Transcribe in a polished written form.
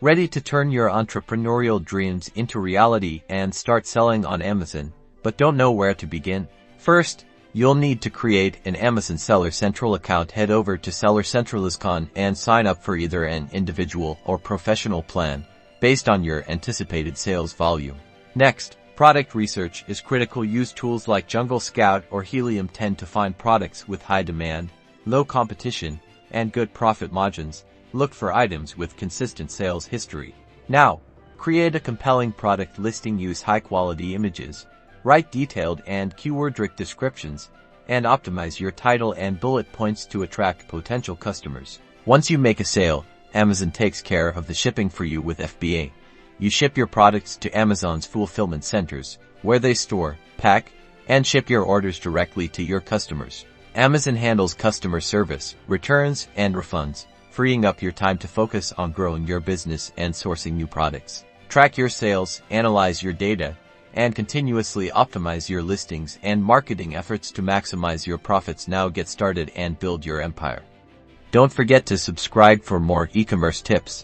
Ready to turn your entrepreneurial dreams into reality and start selling on Amazon, but don't know where to begin? First, you'll need to create an Amazon Seller Central account. Head over to Seller Central.com and sign up for either an individual or professional plan based on your anticipated sales volume. Next, product research is critical. Use tools like Jungle Scout or Helium 10 to find products with high demand, low competition, and good profit margins. Look for items with consistent sales history. Now, create a compelling product listing. Use high-quality images, write detailed and keyword-rich descriptions, and optimize your title and bullet points to attract potential customers. Once you make a sale, Amazon takes care of the shipping for you with FBA. You ship your products to Amazon's fulfillment centers, where they store, pack, and ship your orders directly to your customers. Amazon handles customer service, returns, and refunds, freeing up your time to focus on growing your business and sourcing new products. Track your sales, analyze your data, and continuously optimize your listings and marketing efforts to maximize your profits. Now get started and build your empire. Don't forget to subscribe for more e-commerce tips.